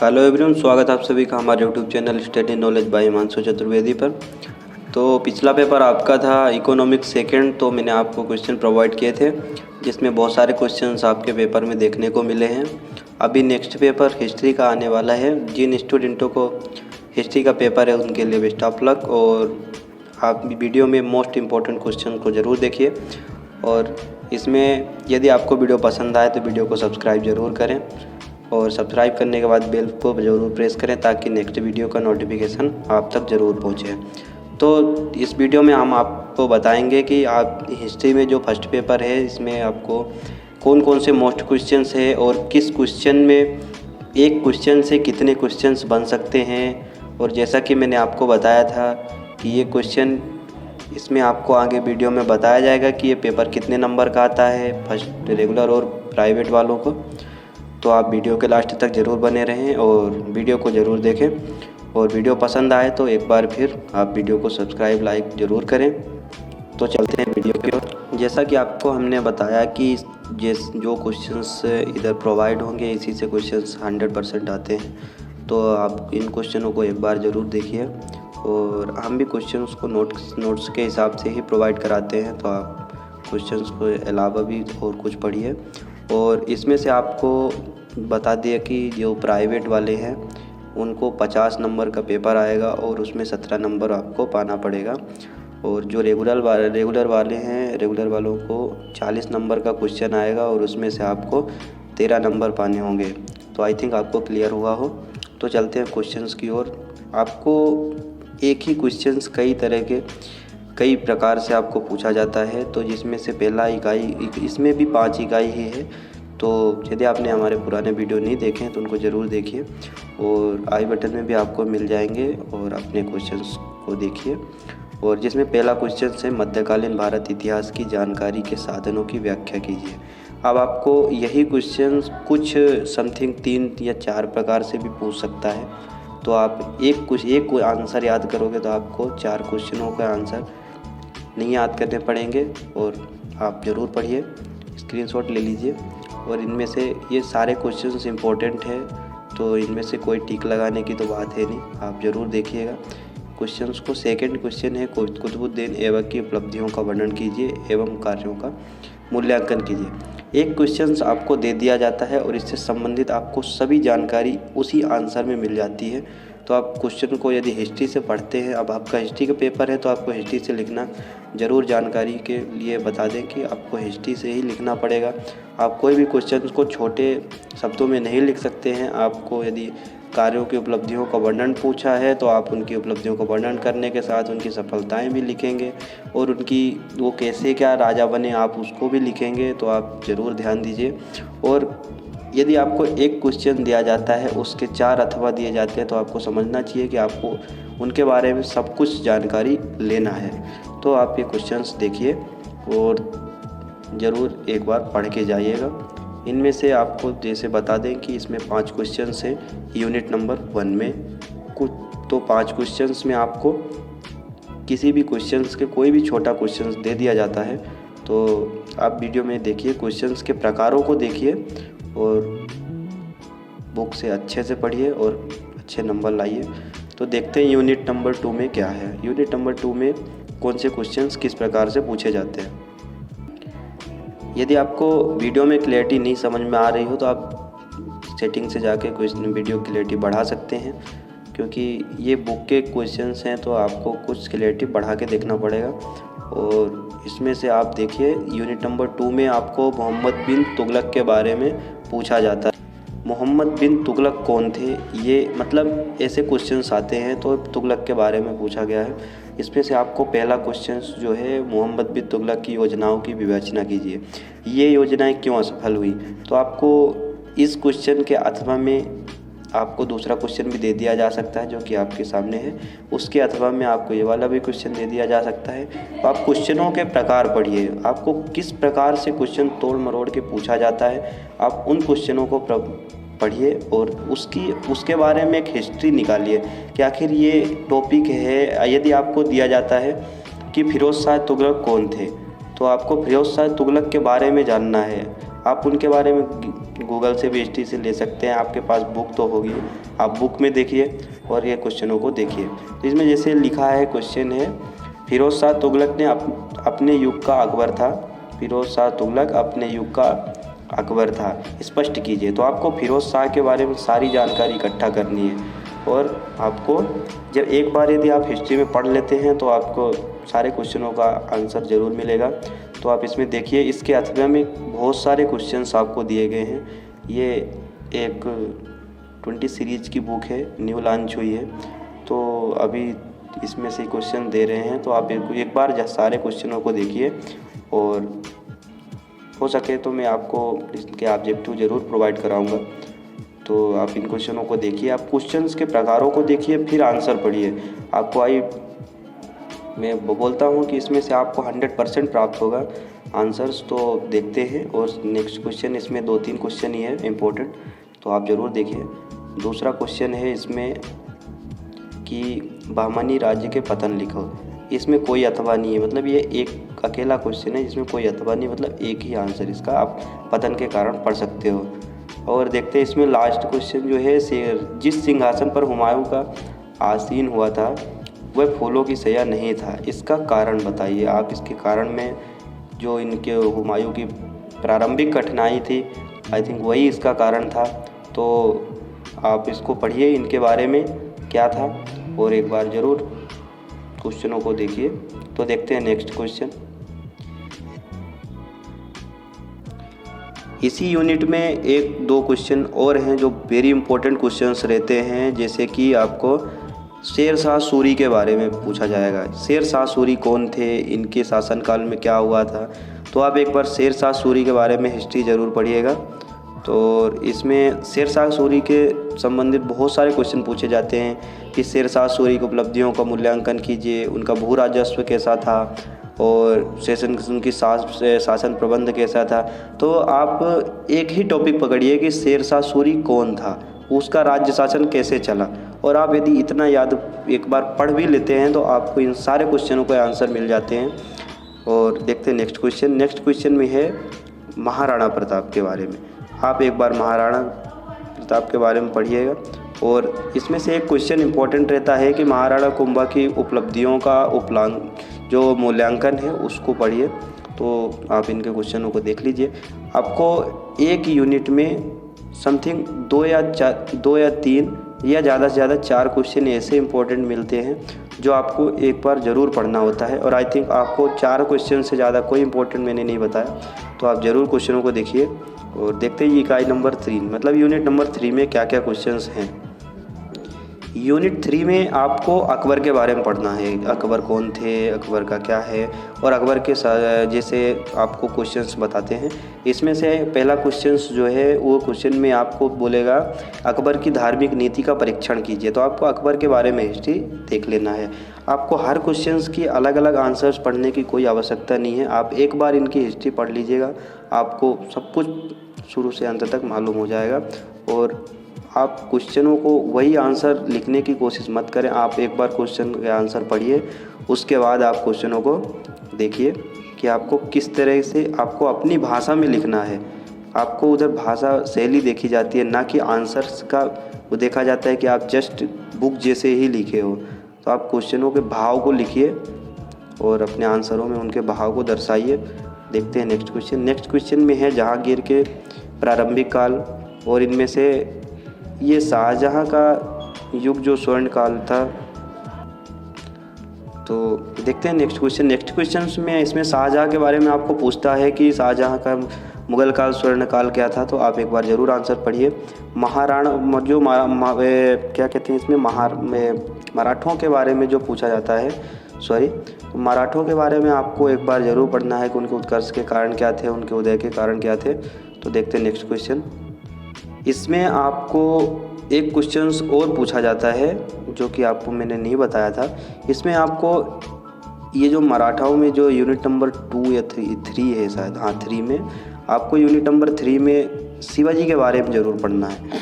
Hello everyone, स्वागत है आप सभी का हमारे YouTube channel study knowledge by Himanshu Chaturvedi पर। तो पिछला पेपर आपका था इकोनॉमिक्स सेकंड, तो मैंने आपको क्वेश्चन प्रोवाइड किए थे जिसमें बहुत सारे क्वेश्चंस आपके पेपर में देखने को मिले हैं। अभी नेक्स्ट पेपर हिस्ट्री का आने वाला है। जिन स्टूडेंटों को हिस्ट्री का पेपर है उनके लिए बेस्ट ऑफ लक, और आप वीडियो में मोस्ट इम्पॉर्टेंट क्वेश्चन को ज़रूर देखिए। और इसमें यदि आपको वीडियो पसंद आए तो वीडियो को सब्सक्राइब ज़रूर करें, और सब्सक्राइब करने के बाद बेल को ज़रूर प्रेस करें ताकि नेक्स्ट वीडियो का नोटिफिकेशन आप तक ज़रूर पहुँचे। तो इस वीडियो में हम आपको बताएंगे कि आप हिस्ट्री में जो फर्स्ट पेपर है इसमें आपको कौन कौन से मोस्ट क्वेश्चंस है और किस क्वेश्चन में एक क्वेश्चन से कितने क्वेश्चंस बन सकते हैं। और जैसा कि मैंने आपको बताया था कि ये क्वेश्चन इसमें आपको आगे वीडियो में बताया जाएगा कि ये पेपर कितने नंबर का आता है फर्स्ट रेगुलर और प्राइवेट वालों को। तो आप वीडियो के लास्ट तक ज़रूर बने रहें और वीडियो को ज़रूर देखें, और वीडियो पसंद आए तो एक बार फिर आप वीडियो को सब्सक्राइब लाइक ज़रूर करें। तो चलते हैं वीडियो की ओर। जैसा कि आपको हमने बताया कि जो क्वेश्चंस इधर प्रोवाइड होंगे इसी से क्वेश्चंस 100% आते हैं, तो आप इन क्वेश्चनों को एक बार ज़रूर देखिए। और हम भी क्वेश्चंस को नोट्स के हिसाब से ही प्रोवाइड कराते हैं, तो आप क्वेश्चंस को अलावा भी और कुछ पढ़िए। और इसमें से आपको बता दिया कि जो प्राइवेट वाले हैं उनको 50 नंबर का पेपर आएगा और उसमें 17 नंबर आपको पाना पड़ेगा। और जो रेगुलर वाले हैं, रेगुलर वालों को 40 नंबर का क्वेश्चन आएगा और उसमें से आपको 13 नंबर पाने होंगे। तो आई थिंक आपको क्लियर हुआ हो। तो चलते हैं क्वेश्चंस की ओर। आपको एक ही क्वेश्चंस कई प्रकार से आपको पूछा जाता है, तो जिसमें से पहला इकाई, इसमें भी 5 इकाई ही है। तो यदि आपने हमारे पुराने वीडियो नहीं देखे हैं तो उनको ज़रूर देखिए, और आई बटन में भी आपको मिल जाएंगे, और अपने क्वेश्चंस को देखिए। और जिसमें पहला क्वेश्चन है मध्यकालीन भारत इतिहास की जानकारी के साधनों की व्याख्या कीजिए। अब आपको यही क्वेश्चन कुछ समथिंग 3 या 4 प्रकार से भी पूछ सकता है। तो आप एक आंसर याद करोगे तो आपको 4 क्वेश्चनों का आंसर नहीं याद करने पड़ेंगे। और आप ज़रूर पढ़िए, स्क्रीनशॉट ले लीजिए। और इनमें से ये सारे क्वेश्चंस इंपॉर्टेंट है, तो इनमें से कोई टिक लगाने की तो बात है नहीं, आप ज़रूर देखिएगा क्वेश्चंस को। सेकंड क्वेश्चन है कुतुबुद्दीन ऐबक की उपलब्धियों का वर्णन कीजिए एवं कार्यों का मूल्यांकन कीजिए। एक क्वेश्चन आपको दे दिया जाता है और इससे संबंधित आपको सभी जानकारी उसी आंसर में मिल जाती है। तो आप क्वेश्चन को यदि हिस्ट्री से पढ़ते हैं, अब आपका हिस्ट्री का पेपर है तो आपको हिस्ट्री से लिखना ज़रूर, जानकारी के लिए बता दें कि आपको हिस्ट्री से ही लिखना पड़ेगा। आप कोई भी क्वेश्चन को छोटे शब्दों में नहीं लिख सकते हैं। आपको यदि कार्यों की उपलब्धियों का वर्णन पूछा है तो आप उनकी उपलब्धियों का वर्णन करने के साथ उनकी सफलताएं भी लिखेंगे, और वो कैसे क्या राजा बने आप उसको भी लिखेंगे। तो आप ज़रूर ध्यान दीजिए। और यदि आपको एक क्वेश्चन दिया जाता है उसके 4 अथवा दिए जाते हैं, तो आपको समझना चाहिए कि आपको उनके बारे में सब कुछ जानकारी लेना है। तो आप ये क्वेश्चंस देखिए और ज़रूर एक बार पढ़ के जाइएगा। इनमें से आपको जैसे बता दें कि इसमें 5 क्वेश्चंस हैं यूनिट नंबर 1 में। कुछ तो 5 क्वेश्चंस में आपको किसी भी क्वेश्चंस के कोई भी छोटा क्वेश्चंस दे दिया जाता है। तो आप वीडियो में देखिए, क्वेश्चंस के प्रकारों को देखिए और बुक से अच्छे से पढ़िए और अच्छे नंबर लाइए। तो देखते हैं यूनिट नंबर 2 में क्या है। यूनिट नंबर 2 में कौन से क्वेश्चंस किस प्रकार से पूछे जाते हैं। यदि आपको वीडियो में क्लैरिटी नहीं समझ में आ रही हो तो आप सेटिंग से जाके क्वेश्चन वीडियो क्लैरिटी बढ़ा सकते हैं, क्योंकि ये बुक के क्वेश्चंस हैं तो आपको कुछ क्लैरिटी बढ़ा के देखना पड़ेगा। और इसमें से आप देखिए यूनिट नंबर 2 में आपको मोहम्मद बिन तुगलक के बारे में पूछा जाता है। मोहम्मद बिन तुगलक कौन थे, ये मतलब ऐसे क्वेश्चंस आते हैं, तो तुगलक के बारे में पूछा गया है। इसमें से आपको पहला क्वेश्चन जो है मोहम्मद बिन तुगलक की योजनाओं की विवेचना कीजिए। ये योजनाएं क्यों असफल हुई। तो आपको इस क्वेश्चन के अथवा में आपको दूसरा क्वेश्चन भी दे दिया जा सकता है जो कि आपके सामने है, उसके अथवा में आपको ये वाला भी क्वेश्चन दे दिया जा सकता है। तो आप क्वेश्चनों के प्रकार पढ़िए, आपको किस प्रकार से क्वेश्चन तोड़ मरोड़ के पूछा जाता है, आप उन क्वेश्चनों को पढ़िए और उसके बारे में एक हिस्ट्री निकालिए कि आखिर ये टॉपिक है। यदि आपको दिया जाता है कि फिरोज़ शाह तुगलक कौन थे, तो आपको फिरोज़ शाह तुगलक के बारे में जानना है। आप उनके बारे में गूगल से भी हिस्ट्री से ले सकते हैं। आपके पास बुक तो होगी, आप बुक में देखिए और ये क्वेश्चनों को देखिए। तो इसमें जैसे लिखा है, क्वेश्चन है, फिरोज शाह तुगलक ने अपने युग का अकबर था। फिरोज शाह तुगलक अपने युग का अकबर था, स्पष्ट कीजिए। तो आपको फिरोज शाह के बारे में सारी जानकारी इकट्ठा करनी है और आपको जब एक बार यदि आप हिस्ट्री में पढ़ लेते हैं तो आपको सारे क्वेश्चनों का आंसर ज़रूर मिलेगा। तो आप इसमें देखिए, इसके अथवा में बहुत सारे क्वेश्चंस आपको दिए गए हैं। ये एक 20 सीरीज की बुक है, न्यू लॉन्च हुई है, तो अभी इसमें से क्वेश्चन दे रहे हैं। तो आप एक बार सारे क्वेश्चनों को देखिए और हो सके तो मैं आपको इसके ऑब्जेक्टिव ज़रूर प्रोवाइड कराऊंगा। तो आप इन क्वेश्चनों को देखिए, आप क्वेश्चंस के प्रकारों को देखिए, फिर आंसर पढ़िए। आपको मैं बोलता हूँ कि इसमें से आपको 100% प्राप्त होगा आंसर्स। तो देखते हैं। और नेक्स्ट क्वेश्चन, इसमें 2-3 क्वेश्चन ही है इम्पोर्टेंट, तो आप ज़रूर देखिए। दूसरा क्वेश्चन है इसमें कि बहमनी राज्य के पतन लिखो। इसमें कोई अथवा नहीं है, मतलब ये एक अकेला क्वेश्चन है जिसमें कोई अथवा नहीं, मतलब एक ही आंसर इसका आप पतन के कारण पढ़ सकते हो। और देखते हैं इसमें लास्ट क्वेश्चन जो है, जिस सिंहासन पर हुमायूं का आसीन हुआ था वह फूलों की सैया नहीं था, इसका कारण बताइए। आप इसके कारण में जो इनके हुमायूं की प्रारंभिक कठिनाई थी, आई थिंक वही इसका कारण था। तो आप इसको पढ़िए, इनके बारे में क्या था, और एक बार ज़रूर क्वेश्चनों को देखिए। तो देखते हैं नेक्स्ट क्वेश्चन। इसी यूनिट में 1-2 क्वेश्चन और हैं जो वेरी इंपॉर्टेंट क्वेश्चंस रहते हैं, जैसे कि आपको शेर शाह सूरी के बारे में पूछा जाएगा। शेर शाह सूरी कौन थे, इनके शासनकाल में क्या हुआ था। तो आप एक बार शेर शाह सूरी के बारे में हिस्ट्री ज़रूर पढ़िएगा। तो इसमें शेर शाह सूरी के संबंधित बहुत सारे क्वेश्चन पूछे जाते हैं कि शेर शाह सूरी की उपलब्धियों का मूल्यांकन कीजिए, उनका भू राजस्व कैसा था और उनकी शासन प्रबंध कैसा था। तो आप एक ही टॉपिक पकड़िए कि शेर शाह सूरी कौन था, उसका राज्य शासन कैसे चला, और आप यदि इतना याद एक बार पढ़ भी लेते हैं तो आपको इन सारे क्वेश्चनों के आंसर मिल जाते हैं। और देखते हैं नेक्स्ट क्वेश्चन। नेक्स्ट क्वेश्चन में है महाराणा प्रताप के बारे में। आप एक बार महाराणा प्रताप के बारे में पढ़िएगा। और इसमें से एक क्वेश्चन इंपॉर्टेंट रहता है कि महाराणा कुंभा की उपलब्धियों का जो मूल्यांकन है उसको पढ़िए। तो आप इनके क्वेश्चनों को देख लीजिए। आपको एक यूनिट में समथिंग 2 या 3 या ज़्यादा से ज़्यादा 4 क्वेश्चन ऐसे इंपॉर्टेंट मिलते हैं जो आपको एक बार ज़रूर पढ़ना होता है। और आई थिंक आपको 4 क्वेश्चन से ज़्यादा कोई इंपॉर्टेंट मैंने नहीं बताया, तो आप ज़रूर क्वेश्चनों को देखिए। और देखते हैं इकाई नंबर 3 मतलब यूनिट नंबर 3 में क्या क्या क्वेश्चंस हैं। यूनिट 3 में आपको अकबर के बारे में पढ़ना है। अकबर कौन थे, अकबर का क्या है, और अकबर के जैसे आपको क्वेश्चंस बताते हैं। इसमें से पहला क्वेश्चंस जो है वो क्वेश्चन में आपको बोलेगा अकबर की धार्मिक नीति का परीक्षण कीजिए। तो आपको अकबर के बारे में हिस्ट्री देख लेना है। आपको हर क्वेश्चंस की अलग अलग आंसर्स पढ़ने की कोई आवश्यकता नहीं है। आप एक बार इनकी हिस्ट्री पढ़ लीजिएगा, आपको सब कुछ शुरू से अंत तक मालूम हो जाएगा। और आप क्वेश्चनों को वही आंसर लिखने की कोशिश मत करें। आप एक बार क्वेश्चन के आंसर पढ़िए, उसके बाद आप क्वेश्चनों को देखिए कि आपको किस तरह से आपको अपनी भाषा में लिखना है। आपको उधर भाषा शैली देखी जाती है, ना कि आंसर्स का वो देखा जाता है कि आप जस्ट बुक जैसे ही लिखे हो। तो आप क्वेश्चनों के भाव को लिखिए और अपने आंसरों में उनके भाव को दर्शाइए। देखते हैं नेक्स्ट क्वेश्चन। नेक्स्ट क्वेश्चन में है जहांगीर के प्रारंभिक काल, और इनमें से ये शाहजहां का युग जो स्वर्ण काल था। तो देखते हैं नेक्स्ट क्वेश्चन। नेक्स्ट क्वेश्चन में इसमें शाहजहां के बारे में आपको पूछता है कि शाहजहां का मुगल काल स्वर्ण काल क्या था। तो आप एक बार ज़रूर आंसर पढ़िए। महाराणा जो क्या कहते हैं इसमें मराठों के बारे में जो पूछा जाता है, तो मराठों के बारे में आपको एक बार ज़रूर पढ़ना है कि उनके उत्कर्ष के कारण क्या थे, उनके उदय के कारण क्या थे। तो देखते हैं नेक्स्ट क्वेश्चन। इसमें आपको एक क्वेश्चंस और पूछा जाता है जो कि आपको मैंने नहीं बताया था। इसमें आपको ये जो मराठाओं में जो यूनिट नंबर 2 या 3 है शायद, हाँ 3 में आपको यूनिट नंबर 3 में शिवाजी के बारे में ज़रूर पढ़ना है।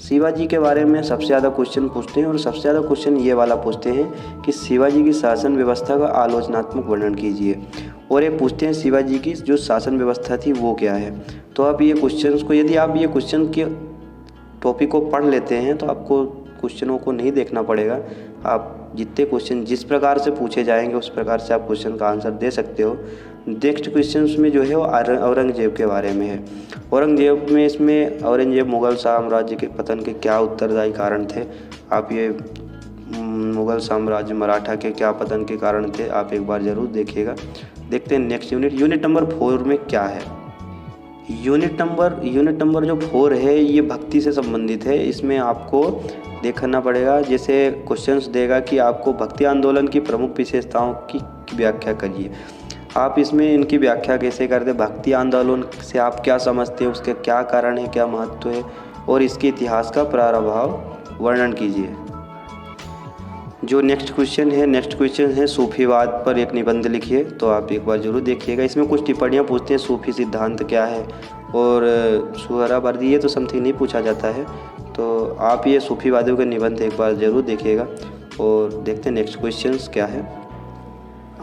शिवाजी के बारे में सबसे ज़्यादा क्वेश्चन पूछते हैं और सबसे ज़्यादा क्वेश्चन ये वाला पूछते हैं कि शिवाजी की शासन व्यवस्था का आलोचनात्मक वर्णन कीजिए। और एक पूछते हैं शिवाजी की जो शासन व्यवस्था थी वो क्या है। तो आप ये क्वेश्चन को, यदि आप ये क्वेश्चन के टॉपिक को पढ़ लेते हैं तो आपको क्वेश्चनों को नहीं देखना पड़ेगा। आप जितने क्वेश्चन जिस प्रकार से पूछे जाएंगे उस प्रकार से आप क्वेश्चन का आंसर दे सकते हो। नेक्स्ट क्वेश्चन में जो है वो औरंगजेब के बारे में है। औरंगजेब में इसमें औरंगजेब मुग़ल साम्राज्य के पतन के क्या उत्तरदायी कारण थे। आप ये मुग़ल साम्राज्य मराठा के क्या पतन के कारण थे, आप एक बार ज़रूर देखिएगा। देखते हैं नेक्स्ट यूनिट नंबर 4 में क्या है। यूनिट नंबर जो 4 है ये भक्ति से संबंधित है। इसमें आपको देखना पड़ेगा, जैसे क्वेश्चंस देगा कि आपको भक्ति आंदोलन की प्रमुख विशेषताओं की व्याख्या करिए। आप इसमें इनकी व्याख्या कैसे करते, भक्ति आंदोलन से आप क्या समझते हैं, उसके क्या कारण है, क्या महत्व है और इसके इतिहास का प्रारंभ वर्णन कीजिए। जो नेक्स्ट क्वेश्चन है सूफीवाद पर एक निबंध लिखिए। तो आप एक बार जरूर देखिएगा। इसमें कुछ टिप्पणियाँ पूछते हैं, सूफी सिद्धांत क्या है और सुहरावर्दी, ये तो समथिंग नहीं पूछा जाता है। तो आप ये सूफीवादियों के निबंध एक बार ज़रूर देखिएगा। और देखते हैं नेक्स्ट क्वेश्चंस क्या है।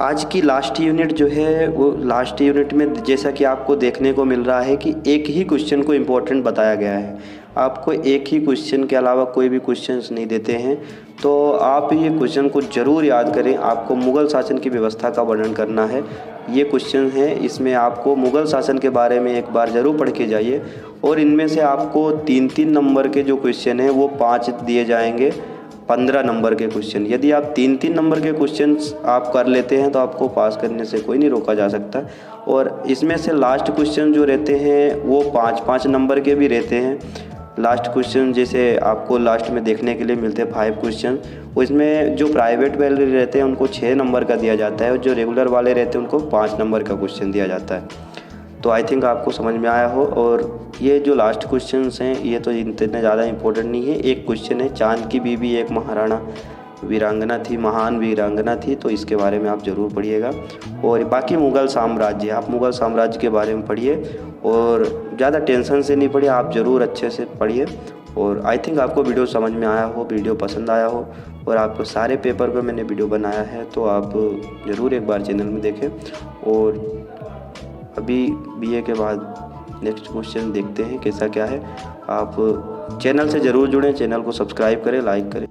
आज की लास्ट यूनिट जो है वो लास्ट यूनिट में जैसा कि आपको देखने को मिल रहा है कि एक ही क्वेश्चन को इम्पोर्टेंट बताया गया है। आपको एक ही क्वेश्चन के अलावा कोई भी क्वेश्चंस नहीं देते हैं। तो आप ये क्वेश्चन को ज़रूर याद करें। आपको मुग़ल शासन की व्यवस्था का वर्णन करना है। ये क्वेश्चन है, इसमें आपको मुग़ल शासन के बारे में एक बार ज़रूर पढ़ के जाइए। और इनमें से आपको 3-3 नंबर के जो क्वेश्चन हैं वो 5 दिए जाएंगे 15 नंबर के क्वेश्चन। यदि आप 3-3 नंबर के क्वेश्चंस आप कर लेते हैं तो आपको पास करने से कोई नहीं रोका जा सकता। और इसमें से लास्ट क्वेश्चन जो रहते हैं वो 5-5 नंबर के भी रहते हैं। लास्ट क्वेश्चन जैसे आपको लास्ट में देखने के लिए मिलते हैं 5 क्वेश्चन, उसमें जो प्राइवेट वाले रहते हैं उनको 6 नंबर का दिया जाता है और जो रेगुलर वाले रहते हैं उनको 5 नंबर का क्वेश्चन दिया जाता है। तो आई थिंक आपको समझ में आया हो। और ये जो लास्ट क्वेश्चंस हैं ये तो इतने ज़्यादा इंपॉर्टेंट नहीं है। एक क्वेश्चन है, चांद की बीबी एक महाराणा वीरांगना थी, महान वीरांगना थी, तो इसके बारे में आप ज़रूर पढ़िएगा। और बाकी मुग़ल साम्राज्य, आप मुग़ल साम्राज्य के बारे में पढ़िए और ज़्यादा टेंशन से नहीं पढ़िए, आप ज़रूर अच्छे से पढ़िए। और आई थिंक आपको वीडियो समझ में आया हो, वीडियो पसंद आया हो और आपको सारे पेपर पर मैंने वीडियो बनाया है, तो आप ज़रूर एक बार चैनल में देखें। और अभी बीए के बाद नेक्स्ट क्वेश्चन देखते हैं कैसा क्या है। आप चैनल से ज़रूर जुड़ें, चैनल को सब्सक्राइब करें, लाइक करें।